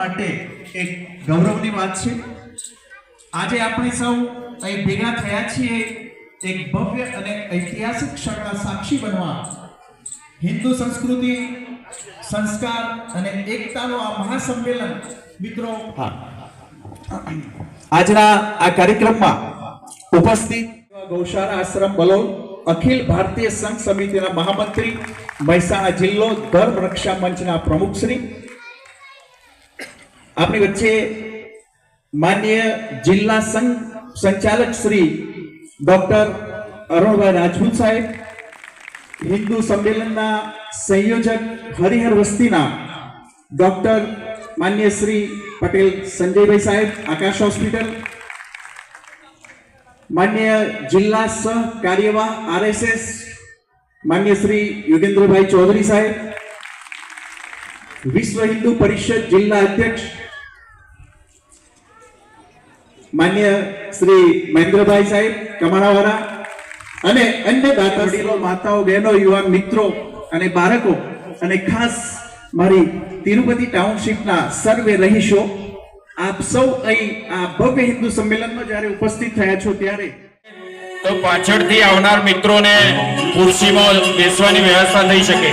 માટે એક ગૌરવની વાત છે। આજે આપણે સૌ અહીં ભેગા થયા છીએ એક ભવ્ય અને ઐતિહાસિક ક્ષણના સાક્ષી બનવા। હિન્દુ સંસ્કૃતિ, સંસ્કાર અને એકતાનો આ મહાસંમેલન મિત્રો આજના આ કાર્યક્રમમાં ઉપસ્થિત ગૌશાળા આશ્રમ બલોલ અખિલ ભારતીય સંઘ સમિતિના મહામંત્રી, મહેસાણા જિલ્લો ધર્મ રક્ષા મંચના પ્રમુખ શ્રી, આપણી વચ્ચે માનનીય જિલ્લા સંઘ સંચાલક શ્રી ડોક્ટર અરુણભાઈ રાજપૂત સાહેબ, હિન્દુ સંમેલનના સંયોજક હરિહર વસ્તીના ડોક્ટર માનનીય શ્રી પટેલ સંજયભાઈ સાહેબ, આકાશ હોસ્પિટલ, માનનીય જિલ્લા સહ કાર્યવાહ RSS માનનીય શ્રી યોગેન્દ્રભાઈ ચૌધરી સાહેબ, વિશ્વ હિન્દુ પરિષદ જિલ્લા અધ્યક્ષ માનનીય શ્રી મહેન્દ્રભાઈ સાહેબ કમાણાવાળા અને અન્ય દાતા વડીલો, માતાઓ, બહેનો, યુવાન મિત્રો અને બાળકો અને ખાસ મારી તિરુપતિ ટાઉનશીપના સર્વે રહીશો, આપ સૌ અહીં આ ભવ્ય હિન્દુ સંમેલનમાં જ્યારે ઉપસ્થિત થયા છો ત્યારે તો પાછળથી આવનાર મિત્રોને ખુરશીમાં બેસવાની વ્યવસ્થા થઈ શકે।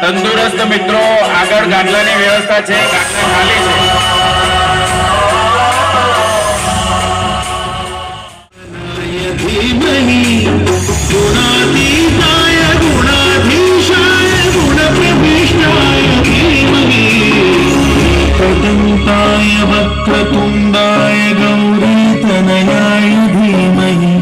તંદુરસ્ત મિત્રો આગળ ગાદલાની વ્યવસ્થા છે, ગાદલા ખાલી છે। वक्रतुंडाय गौरीतनयाय धीमहि।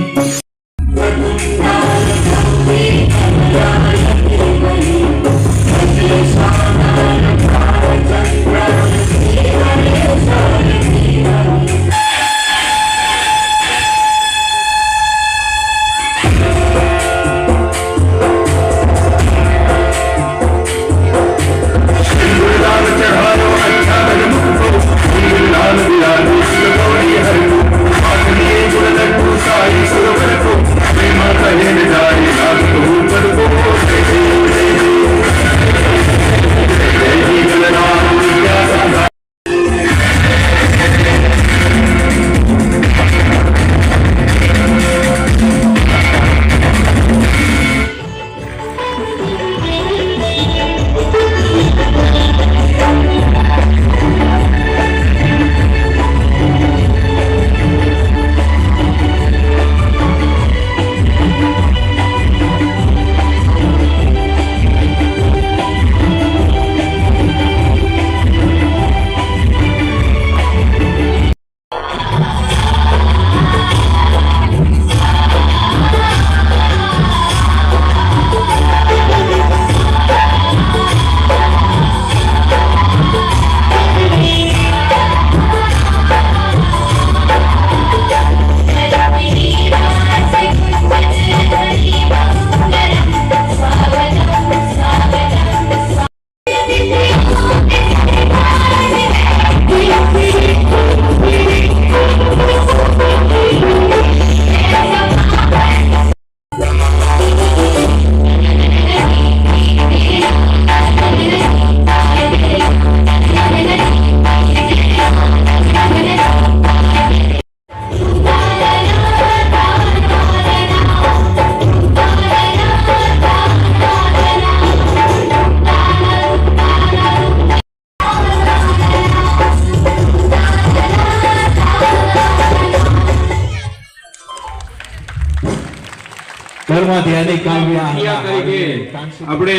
આપણે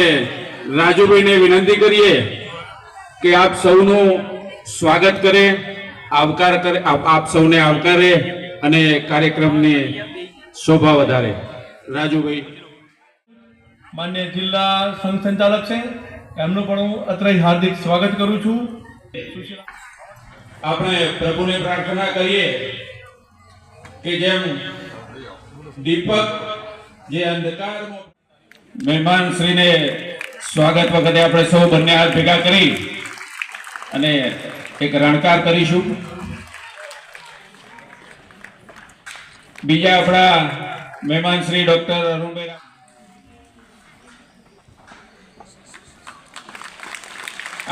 રાજુભાઈને વિનંતી કરીએ કે આપ સૌનું સ્વાગત કરે, આવકાર કરે, આપ સૌને આવકારે અને કાર્યક્રમની શોભા વધારે। રાજુભાઈ માન્ય જિલ્લા સંઘ સંચાલક છે, એમનું પણ હું અત્રે હાર્દિક સ્વાગત કરું છું। આપણે પ્રભુને પ્રાર્થના કરીએ કે જેમ દીપક જે અંધકારમાં મહેમાન શ્રીને સ્વાગત વખતે આપણે સૌ બંને હાથ ભેગા કરી અને એક રણકાર કરીશું। બીજા આપણા મહેમાન શ્રી ડોક્ટર અરુણભાઈ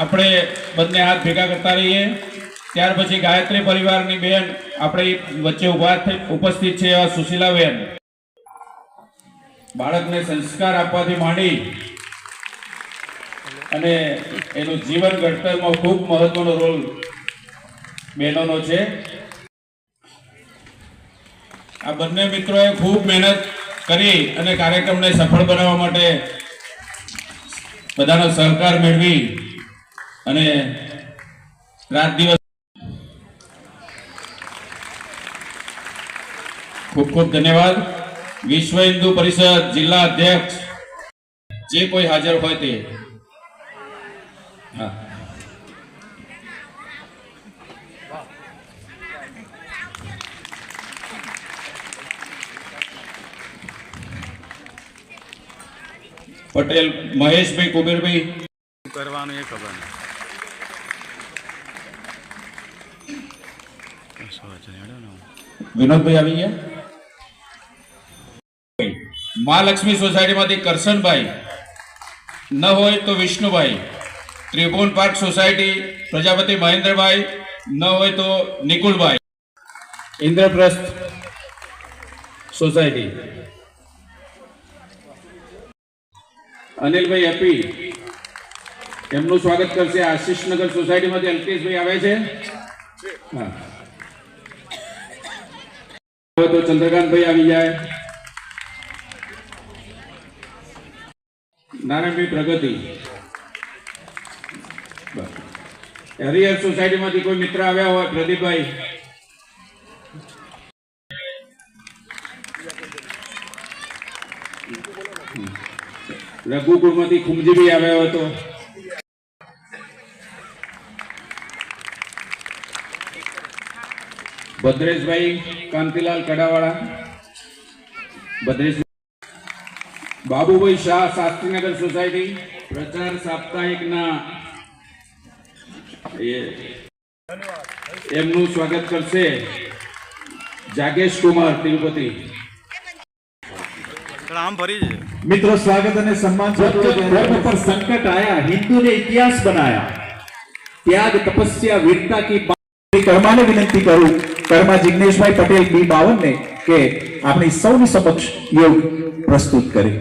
આપણે બંને હાથ ભેગા કરતા રહીએ. ત્યાર પછી ગાયત્રી પરિવારની બેન આપણી વચ્ચે ઉપસ્થિત છે એવા સુશીલાબેન. બાળકને સંસ્કાર આપવાથી માંડી અને એનું જીવન ઘડતરમાં ખૂબ મહત્વનો રોલ બહેનોનો છે. આ બંને મિત્રોએ ખૂબ મહેનત કરી અને કાર્યક્રમને સફળ બનાવવા માટે બધાનો સહકાર મેળવી અને રાત દિવસ ખૂબ ખૂબ ધન્યવાદ. વિશ્વ હિન્દુ પરિષદ જિલ્લા અધ્યક્ષ જે કોઈ હાજર હોય તે. હા, પટેલ મહેશભાઈ, કુબેરભાઈ. કરવાનું એ ખબર નહીં. વિનોદભાઈ આવી ગયા. મહાલક્ષ્મી સોસાયટીમાંથી કરશનભાઈ, ન હોય તો વિષ્ણુભાઈ. ત્રિભુવન પાર્ક સોસાયટી પ્રજાપતિ મહેન્દ્રભાઈ, ન હોય તો નિકુલભાઈ. ઇન્દ્રપ્રસ્થ સોસાયટી અનિલભાઈ એપી, એમનું સ્વાગત કરશે. આશીષનગર સોસાયટીમાંથી અલ્કેશભાઈ આવે છે. હા, તો ચંદ્રકાંતભાઈ આવી જાય. નારાયણભાઈ પ્રગતિ. હરિહર સોસાયટીમાંથી કોઈ મિત્ર આવ્યા હોય, પ્રદીપભાઈ. રઘુકુળમાંથી ખુમજીભાઈ આવ્યા હોય તો. ભદ્રેશભાઈ કાંતિલાલ કડાવાળા. ભદ્રેશ. બાબુભાઈ શાહ, શાસ્ત્રીનગર સોસાયટી પ્રચાર સાપ્તાહિકના એમનું સ્વાગત કરશે જાગેશ કુમાર, તિરુપતિ. આમ ફરી છે. મિત્રો, સ્વાગત અને સન્માન. धर्म पर संकट आया, हिंदू ने इतिहास बनाया. त्याग, तपस्या, वीरता की कर्मा ने विनंती करूं, कर्मा जिग्नेशभाई पटेल B52 ने કે આપણી સૌની સમક્ષ યોગ પ્રસ્તુત કરે.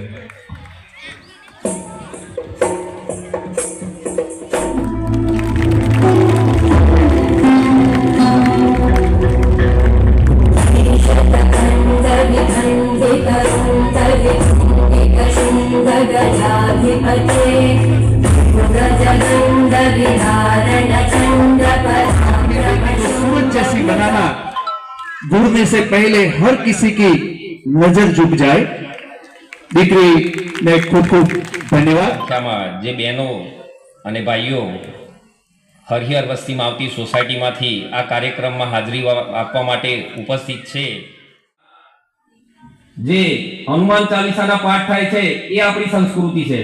सूरज जैसी बनाना बुड़ने से पहले हर किसी की नजर झुक जाए. દીકરી ને ખૂબ ખૂબ ધન્યવાદ. સંખ્યામાં જે બહેનો અને ભાઈઓ હરિહર વસ્તીમાં આવતી સોસાયટીમાંથી આ કાર્યક્રમમાં હાજરી આપવા માટે ઉપસ્થિત છે. જે હનુમાન ચાલીસાના પાઠ થાય છે એ આપણી સંસ્કૃતિ છે.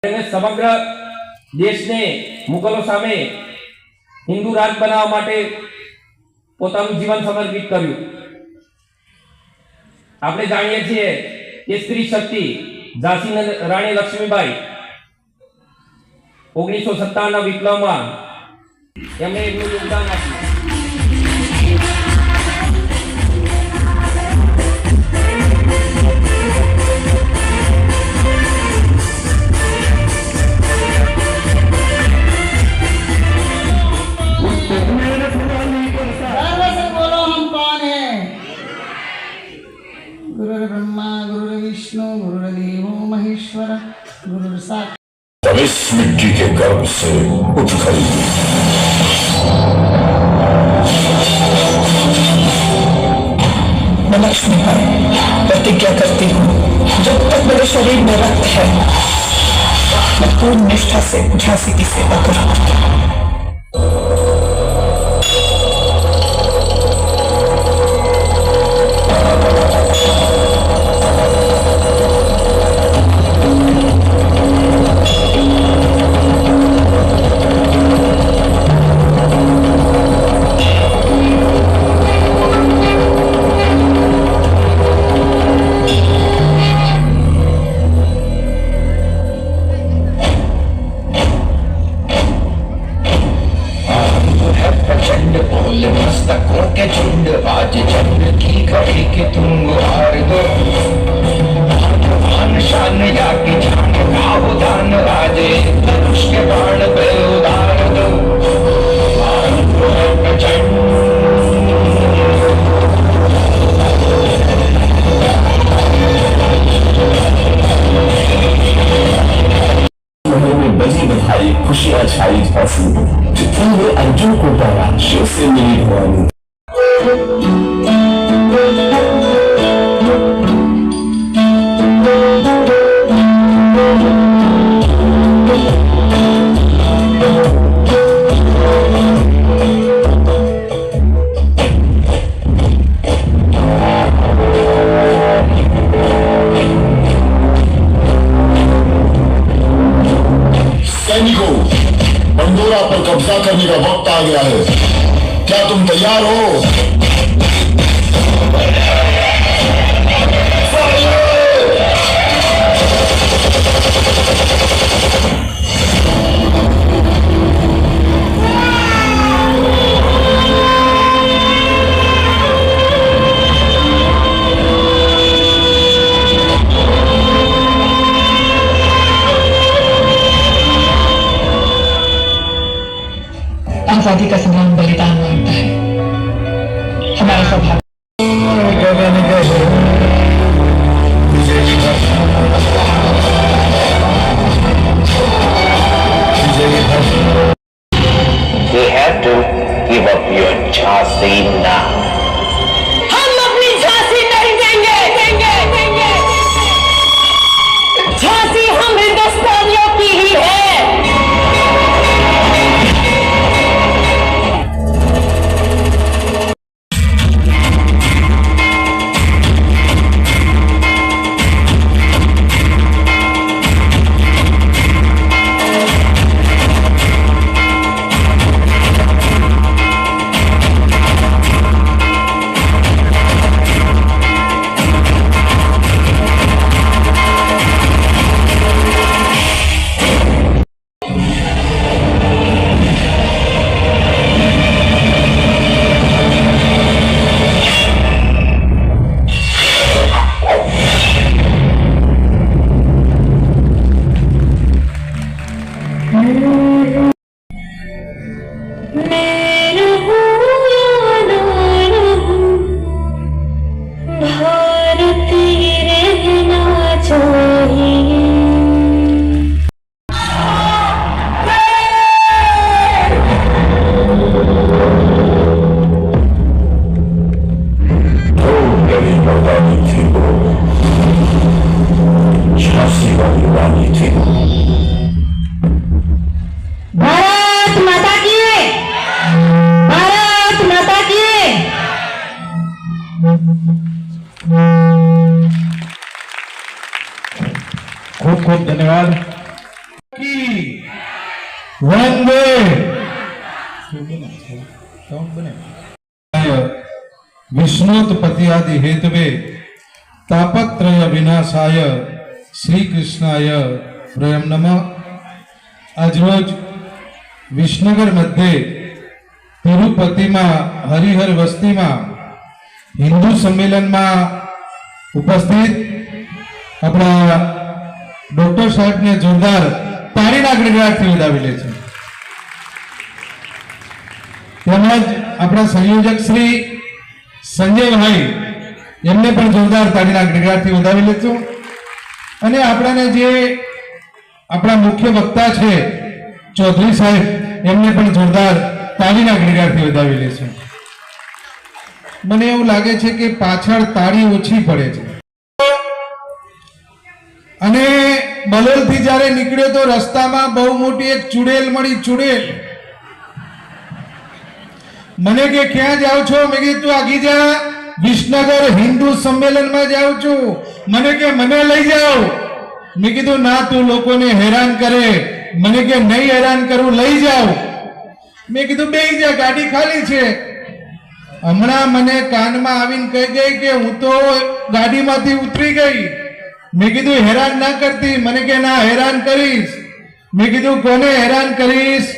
અને સમગ્ર દેશને મુગલો સામે હિન્દુ રાજ બનાવવા માટે પોતાનું જીવન સમર્પિત કર્યું. આપણે જાણીએ છીએ કે સ્ત્રી શક્તિ ઝાંસી રાણી લક્ષ્મીબાઈ 1957ના વિપ્લવમાં એમણે એમનું યોગદાન આપ્યું. तब इस मिट्टी के गर्भ से उठ खड़ी मैं लक्ष्मी पर प्रतिज्ञा करती हूँ, जब तक मेरे शरीर में रक्त है मैं पूर्ण निष्ठा से झांसी की सेवा करूंगी. प्रचंड आज चंद्र की घड़ी के तुम उतार दो मान शान या की जान का उदान राजे धनुष के बाण पे उतार दो प्रचंड बजी बधाई खुशियां छाई झांसी जितने हुए अर्जुन को पाया शिव से मिली भवानी। सैनिकों, बंडोरा पर कब्जा करने का वक्त आ गया है। क्या तुम तैयार हो? आजादी का संग्राम बलिदान मांगता है हमारा सौभाग्य You have to give up your Jhansi now. हम अपनी झांसी नहीं देंगे झांसी हम हिंदुस्तानियों की ही है। खूब खूब धन्यवाद। वंदे विष्णुत्पत्ति हेतवे तापत्रय विनाशाय श्री कृष्णाय वयम नमः। आज रोज विसनगर मध्य तिरुपति में हरिहर वस्ती में हिंदू सम्मेलन में उपस्थित अपना डॉक्टर साहेब ने जोरदार ताळीना गड़गड़ाटथी વધાવી લે છે। તેમજ આપણા સંયોજક શ્રી સંજયભાઈ એમને પણ જોરદાર તાળીના ગડગડાટથી વધાવી લેશું અને આપણાને જે આપણા મુખ્ય વક્તા છે ચૌધરી સાહેબ એમને પણ જોરદાર તાળીના ગડગડાટથી વધાવી લેશું। મને એવું લાગે છે કે પાછળ તાળી ઓછી પડે છે અને બલોલથી જ્યારે નીકળ્યો તો રસ્તામાં બહુ મોટી એક ચુડેલ મળી। ચુડેલ મને કે ક્યાં જાવ છો? મેં કીધું તું આગી જા, વિસનગર હિન્દુ સંમેલનમાં જાઉં છું। મને કે મને લઈ જાઓ। મેં કીધું ના, તું લોકોને હેરાન કરે। મને કે નહીં હેરાન કરું, લઈ જાઓ। મેં કીધું બેહી જા, ગાડી ખાલી છે। હમણાં મને કાનમાં આવીને કહી ગઈ કે હું તો ગાડીમાંથી ઉતરી ગઈ। મેં કીધું હેરાન ના કરતી? મને કે ના, હેરાન કરીશ। મેં કીધું કોને હેરાન કરીશ?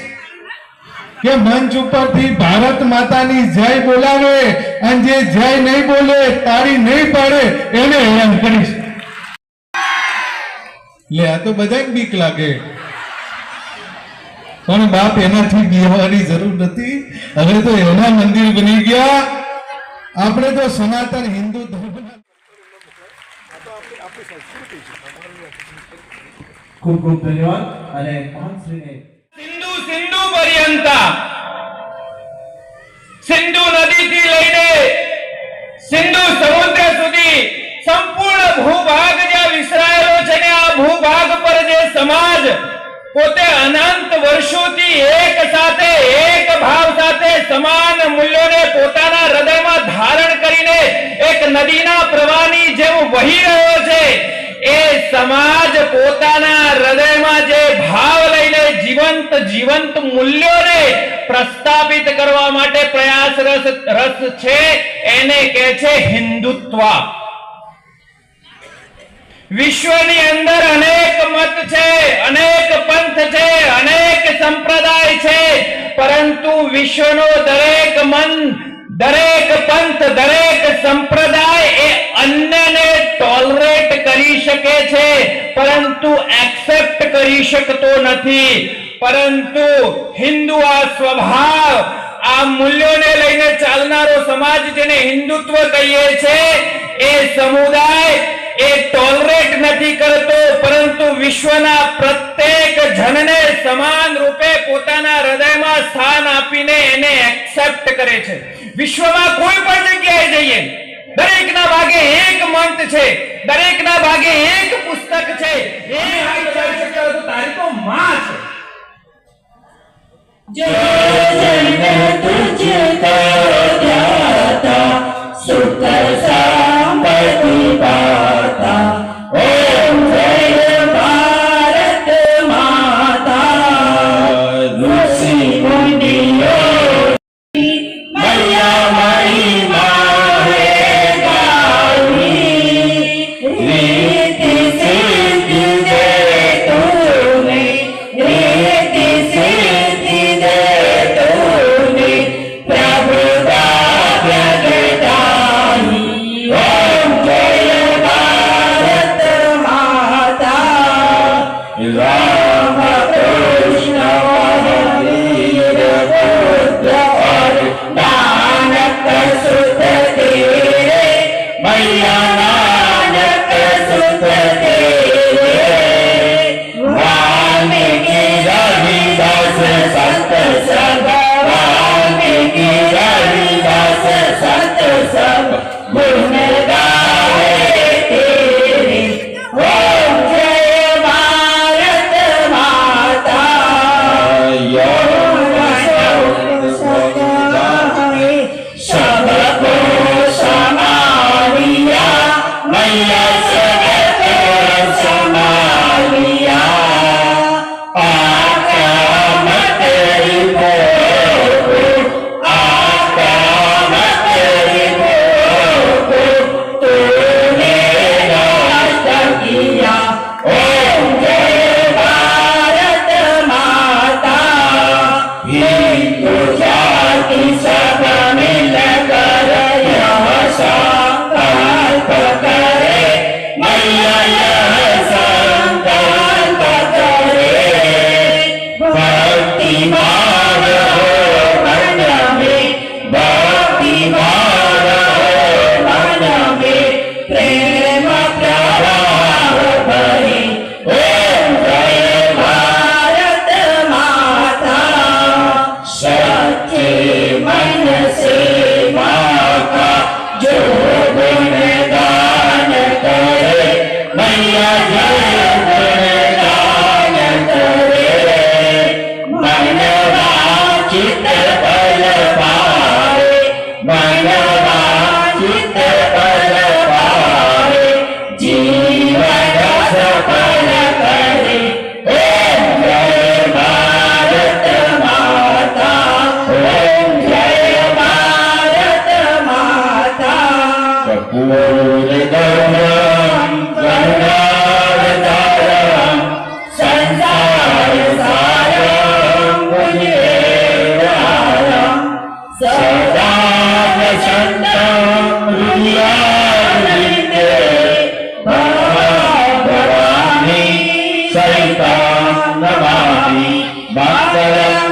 કે મંચ ઉપરથી ભારત માતાની જય બોલાવે અને જે જય નહીં બોલે, તાળી નહીં પાડે, એને હેરાન કરીશ. લે આ તો બધાને બીક લાગે, પણ બાપ એનાથી બીવાની જરૂર નથી. હવે તો એના મંદિર બની ગયા. આપણે તો સનાતન હિન્દુ ધર્મના. ખૂબ ખૂબ ધન્યવાદ. અને મહાનશ્રીને સિંધુ સિંધુ પર્યંતા, સિંધુ નદીથી લઈને સિંધુ સમુદ્ર સુધી સંપૂર્ણ ભૂભાગ જ્યાં વિસરાયેલો છે ને આ ભૂભાગ પર જે સમાજ પોતે અનંત વર્ષોથી એક સાથે, એક ભાવ સાથે સમાન મૂલ્યોને પોતાના હૃદયમાં ધારણ કરીને એક નદીના પ્રવાહની જેમ વહી રહ્યો છે, એ સમાજ પોતાના હૃદયમાં જે ભાવ લઈને જીવંત મૂલ્યોને પ્રસ્થાપિત કરવા માટે પ્રયાસરત છે એને કહે છે હિન્દુત્વ. વિશ્વની અંદર અનેક મત છે, અનેક પંથ છે, અનેક સંપ્રદાય છે, પરંતુ વિશ્વનો દરેક મન, દરેક પંથ, દરેક સંપ્રદાય એ અન્યને ટોલરેટ કરી શકે છે, પરંતુ એક્સેપ્ટ કરી શકતો નથી. પરંતુ હિન્દુ આ સ્વભાવ, આ મૂલ્યોને લઈને ચાલનારો સમાજ જેને હિન્દુત્વ કહીએ છે, એ સમુદાય એ ટોલરેટ નથી કરતો, પરંતુ વિશ્વના પ્રત્યેક જનને સમાન રૂપે પોતાના હૃદયમાં સ્થાન આપીને એને એક્સેપ્ટ કરે છે. વિશ્વમાં કોઈ પણ જગ્યાએ જઈએ, દરેકના ભાગે એક મંચ છે, દરેકના ભાગે એક પુસ્તક છે, એ તારી તો માં છે. प्रभु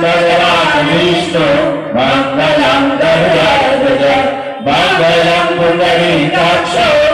भगवान् विष्णु मङ्गलं गरुडध्वज मङ्गलं पुण्डरीकाक्ष